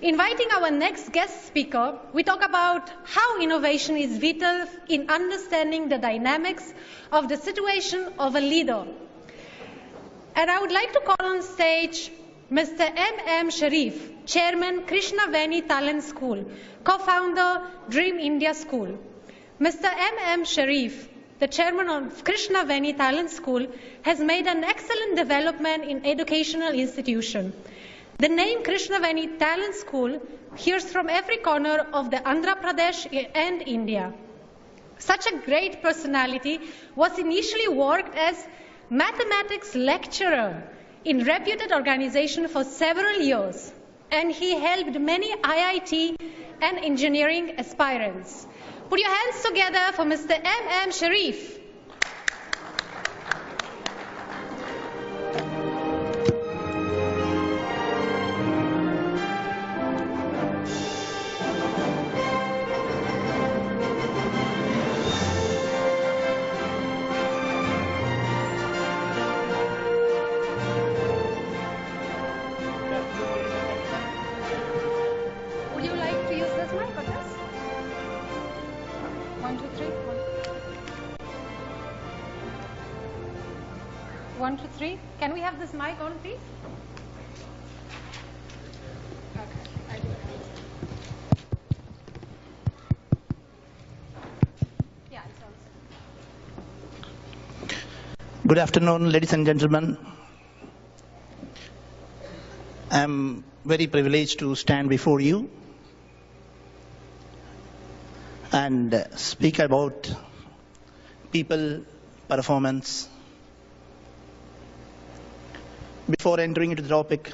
Inviting our next guest speaker, we talk about how innovation is vital in understanding the dynamics of the situation of a leader. And I would like to call on stage Mr. M. Sharif, Chairman, Krishnaveni Talent School, co-founder, Dream India School. Mr. M. Sharif, the chairman of Krishnaveni Talent School, has made an excellent development in educational institution. The name Krishnaveni Talent School hears from every corner of the Andhra Pradesh and India. Such a great personality was initially worked as mathematics lecturer in reputed organization for several years, and he helped many IIT and engineering aspirants. Put your hands together for Mr. M. Sharif. Would you like to use this mic or this? 1, 2, 3. 1, 2, 3. Can we have this mic on, please? Okay. Yeah, it's on. Good afternoon, ladies and gentlemen. I'm very privileged to stand before you and speak about people, performance. Before entering into the topic,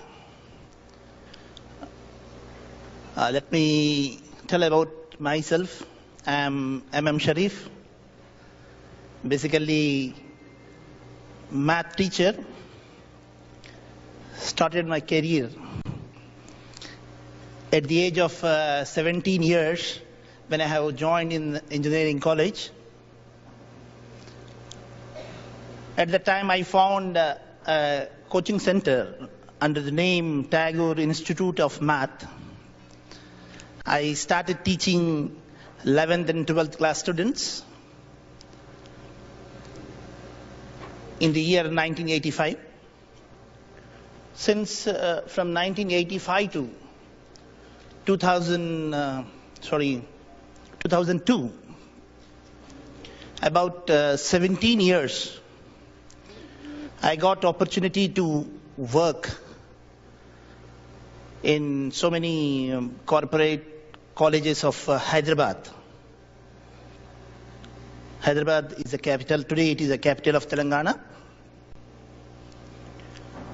let me tell about myself. I'm M. Sharif, basically math teacher. Started my career at the age of 17 years when I have joined in engineering college. At the time I found a coaching center under the name Tagore Institute of Math. I started teaching 11th and 12th class students in the year 1985. Since from 1985 to 2002, about 17 years, I got opportunity to work in so many corporate colleges of Hyderabad. Hyderabad is the capital. Today it is the capital of Telangana.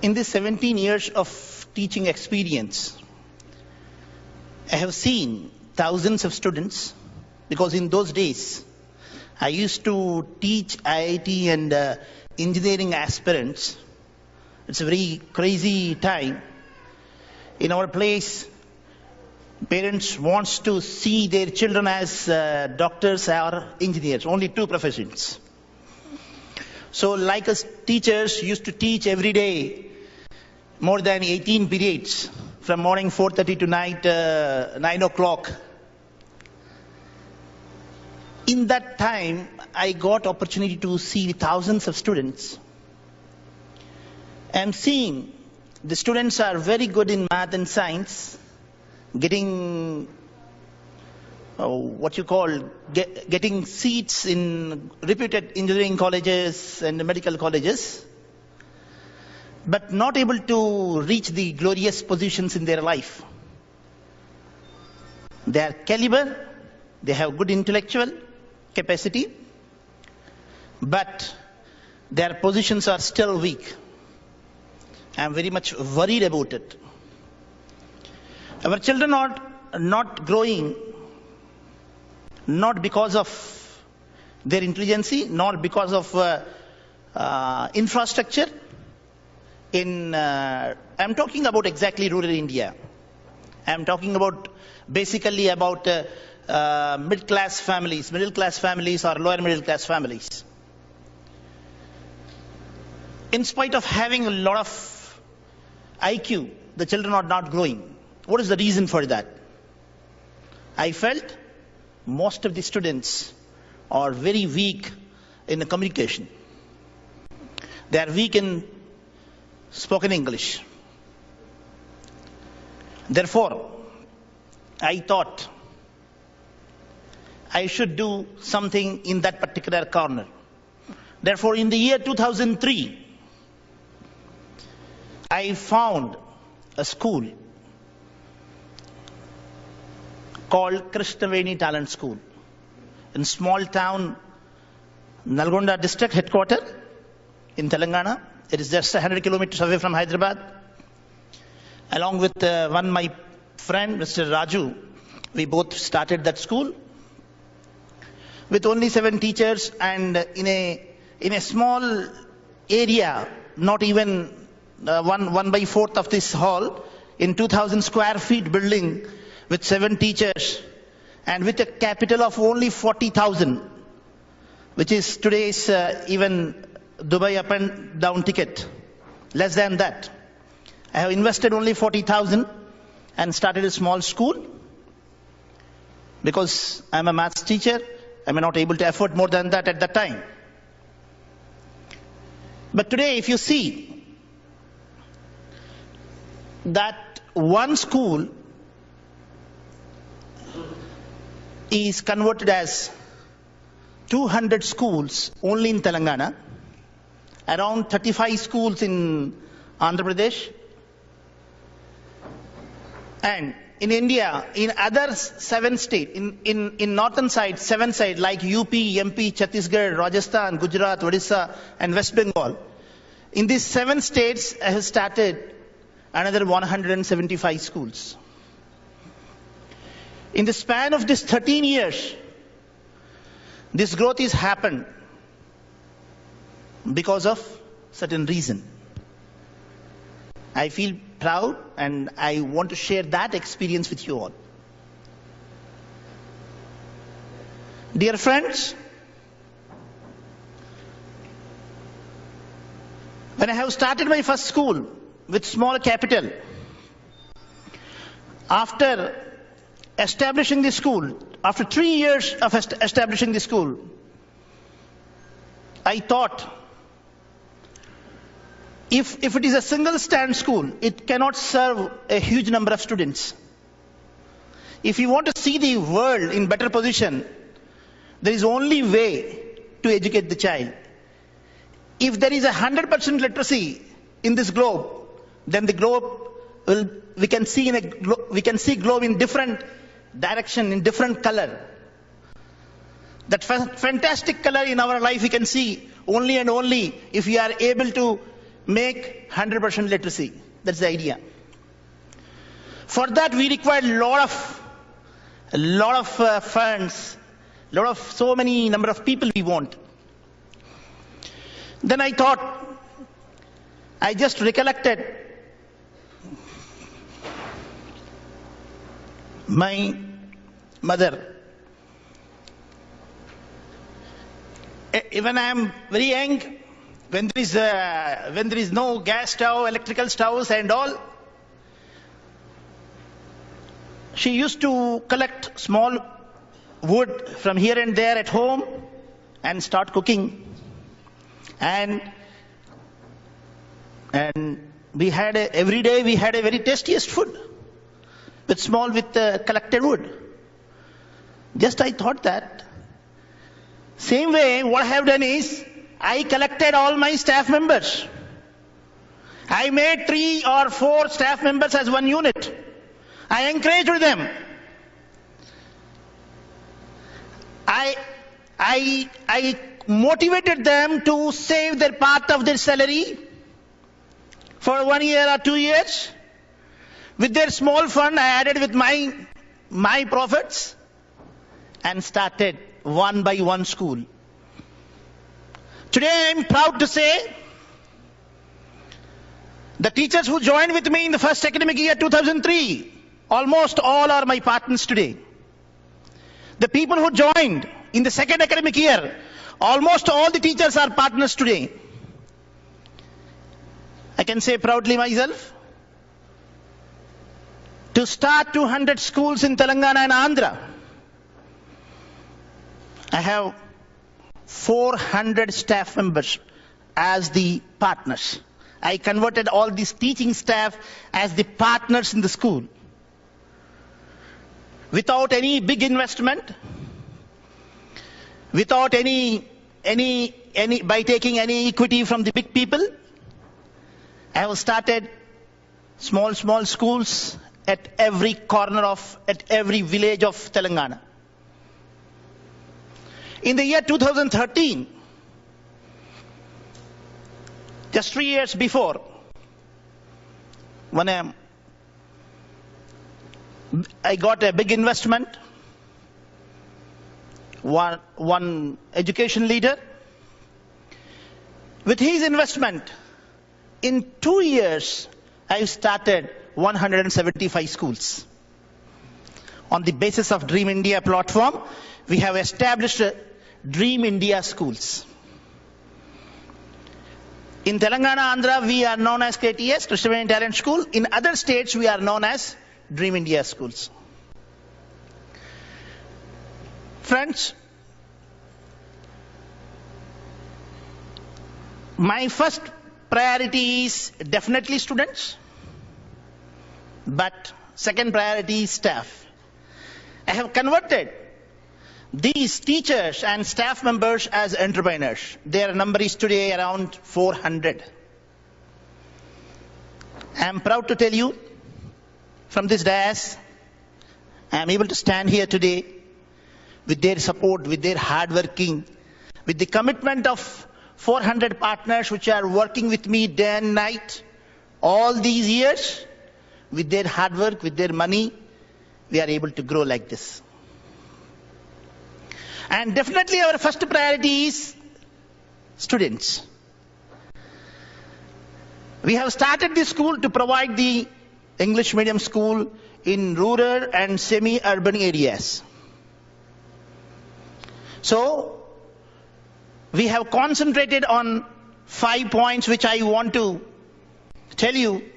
In this 17 years of teaching experience, I have seen thousands of students, because in those days, I used to teach IIT and engineering aspirants. It's a very crazy time. In our place, parents want to see their children as doctors or engineers, only two professions. So like us teachers used to teach every day more than 18 periods from morning 4:30 to night 9 o'clock. In that time, I got opportunity to see thousands of students. I'm seeing the students are very good in math and science, getting getting seats in reputed engineering colleges and medical colleges, but not able to reach the glorious positions in their life. They are caliber, they have good intellectual capacity, but their positions are still weak. I am very much worried about it. Our children are not growing, not because of their intelligence, not because of infrastructure. I'm talking about exactly rural India. I'm talking about basically about middle class families or lower middle class families. In spite of having a lot of IQ, the children are not growing. What is the reason for that? I felt most of the students are very weak in the communication. They are weak in spoken English. Therefore, I thought I should do something in that particular corner. Therefore, in the year 2003, I found a school called Krishnaveni Talent School in small town Nalgonda district headquarters in Telangana. It is just 100 kilometers away from Hyderabad. Along with my friend, Mr. Raju, we both started that school with only 7 teachers and in a small area, not even 1/4 of this hall, in 2,000 square feet building with 7 teachers and with a capital of only 40,000, which is today's even Dubai up and down ticket, less than that. I have invested only 40,000 and started a small school because I'm a maths teacher. I'm not able to afford more than that at that time. But today, if you see that one school is converted as 200 schools only in Telangana, around 35 schools in Andhra Pradesh, and in India, in other 7 states, in northern side, 7 sides like UP, MP, Chhattisgarh, Rajasthan, Gujarat, Odisha, and West Bengal. In these 7 states, I have started another 175 schools. In the span of this 13 years, this growth has happened because of certain reason. I feel proud and I want to share that experience with you all. Dear friends, when I have started my first school with small capital, after establishing the school, after 3 years of establishing the school, I thought, if it is a single stand school, it cannot serve a huge number of students. If you want to see the world in better position, there is only way to educate the child. If there is 100% literacy in this globe, then the globe we can see globe in different direction, in different color. That fantastic color in our life we can see only and only if we are able to make 100% literacy. That's the idea. For that we require a lot of funds, so many number of people we want. Then I thought, I just recollected my mother. When I am very young, when there is no gas stove, electrical stoves and all, she used to collect small wood from here and there at home and start cooking. And every day we had a very tastiest food with collected wood. Just I thought that same way what I have done is I collected all my staff members. I made 3 or 4 staff members as one unit. I encouraged them. I motivated them to save their part of their salary for 1 year or 2 years. With their small fund, I added with my profits and started one by one school. Today I am proud to say the teachers who joined with me in the first academic year 2003, almost all are my partners today. The people who joined in the second academic year, almost all the teachers are partners today. I can say proudly myself. to start 200 schools in Telangana and Andhra. I have 400 staff members as the partners. I converted all these teaching staff as the partners in the school. Without any big investment, without by taking any equity from the big people, I have started small schools at every corner at every village of Telangana. In the year 2013, just 3 years before, when I got a big investment, one education leader, with his investment, in 2 years, I started 175 schools. On the basis of Dream India platform, we have established Dream India schools. In Telangana, Andhra, we are known as KTS, Krishnaveni Talent School. In other states, we are known as Dream India schools. Friends, my first priority is definitely students, but second priority is staff. I have converted these teachers and staff members as entrepreneurs. Their number is today around 400. I am proud to tell you, from this dais, I am able to stand here today with their support, with their hard working, with the commitment of 400 partners which are working with me day and night all these years. With their hard work, with their money, we are able to grow like this. And definitely our first priority is students. We have started this school to provide the English medium school in rural and semi-urban areas. So, we have concentrated on 5 points which I want to tell you.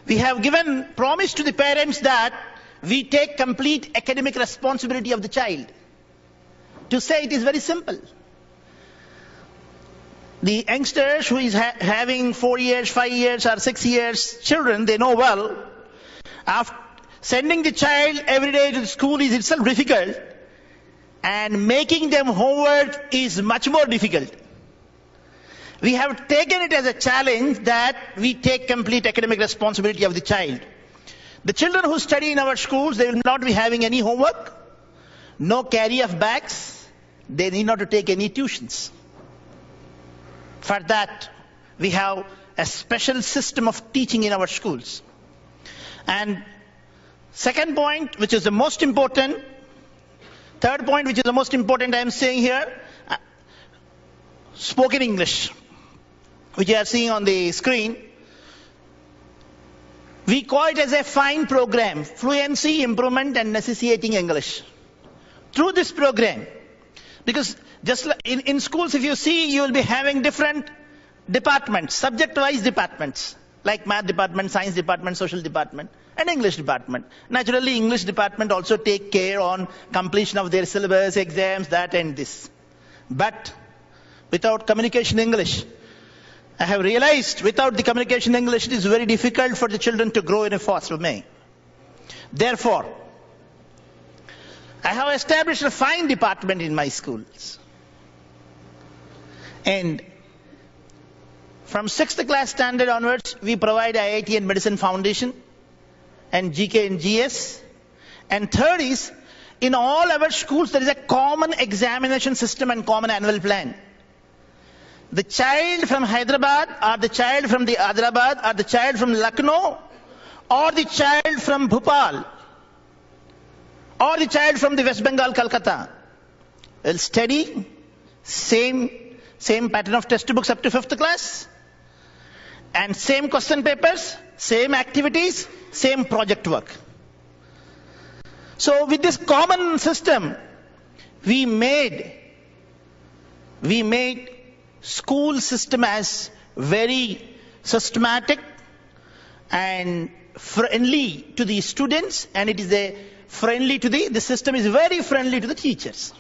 We have given promise to the parents that we take complete academic responsibility of the child. To say it is very simple. The youngsters who is having 4 years, 5 years or 6 years children, they know well, after sending the child every day to the school is itself difficult, and making them homework is much more difficult. We have taken it as a challenge that we take complete academic responsibility of the child. The children who study in our schools, they will not be having any homework, no carry of bags, they need not to take any tuitions. For that, we have a special system of teaching in our schools. And second point, which is the most important, third point, which is the most important, I am saying here, spoken English, which you are seeing on the screen. We call it as a FINE program, Fluency, Improvement and Necessitating English. Through this program, because just like in schools, if you see, you will be having different departments, subject-wise departments, like math department, science department, social department, and English department. Naturally, English department also take care on completion of their syllabus, exams, that and this. But without communication English, I have realized without the communication English, it is very difficult for the children to grow in a fast way. Therefore, I have established a FINE department in my schools. And from 6th class standard onwards, we provide IIT and Medicine Foundation and GK and GS. And third is, in all our schools, there is a common examination system and common annual plan. The child from Hyderabad, or the child from the Hyderabad, or the child from Lucknow, or the child from Bhopal, or the child from the West Bengal, Calcutta, will study same pattern of textbooks up to 5th class, and same question papers, same activities, same project work. So with this common system, we made school system as very systematic and friendly to the students, and it is a friendly to the system is very friendly to the teachers.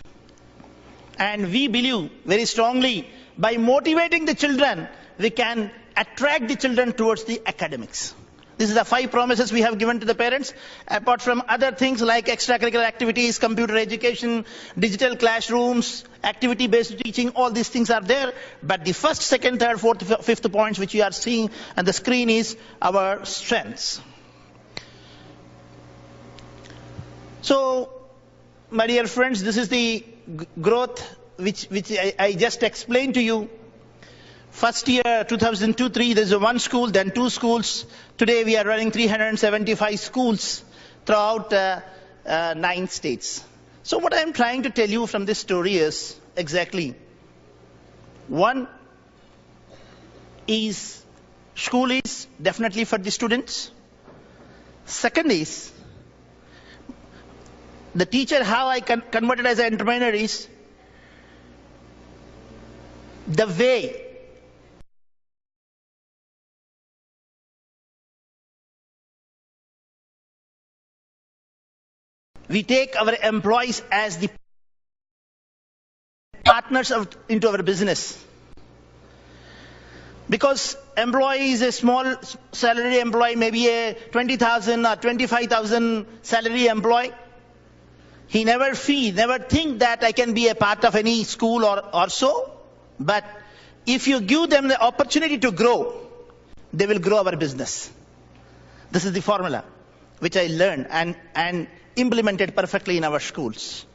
And we believe very strongly by motivating the children, we can attract the children towards the academics. This is the 5 promises we have given to the parents, apart from other things like extracurricular activities, computer education, digital classrooms, activity-based teaching, all these things are there. But the first, second, third, fourth, fifth points which you are seeing on the screen is our strengths. So, my dear friends, this is the growth which I just explained to you. First year, 2002-03, there's one school, then 2 schools. Today we are running 375 schools throughout 9 states. So what I'm trying to tell you from this story is exactly, one is school is definitely for the students. Second is the teacher, how I converted as an entrepreneur is the way we take our employees as the partners into our business. Because employee is a small salary employee, maybe a 20,000 or 25,000 salary employee. He never think that I can be a part of any school or so. But if you give them the opportunity to grow, they will grow our business. This is the formula which I learned and implemented perfectly in our schools.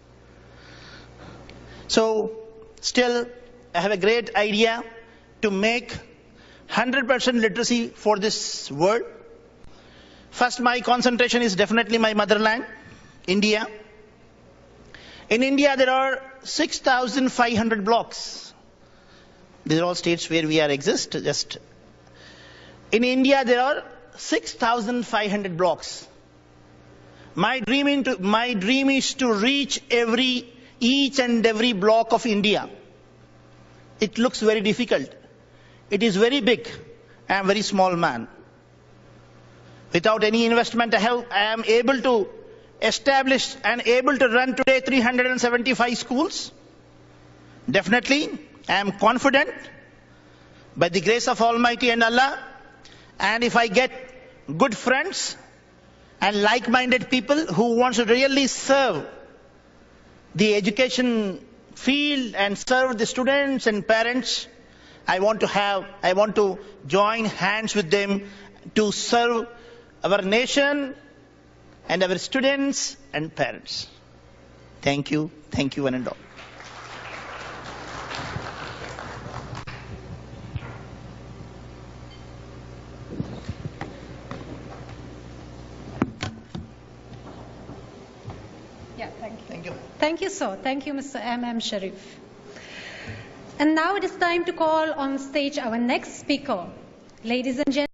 So, still, I have a great idea to make 100% literacy for this world. First, my concentration is definitely my motherland, India. In India, there are 6,500 blocks. These are all states where we exist. In India, there are 6,500 blocks. My dream is to reach each and every block of India. It looks very difficult. It is very big. I am a very small man. Without any investment, I am able to establish and able to run today 375 schools. Definitely, I am confident by the grace of Almighty and Allah. And if I get good friends and like-minded people who want to really serve the education field and serve the students and parents, I want to join hands with them to serve our nation and our students and parents. Thank you one and all. Yeah, thank you. Thank you. Thank you, sir. Thank you, Mr. M.M. Sharif. And now it is time to call on stage our next speaker. Ladies and gentlemen,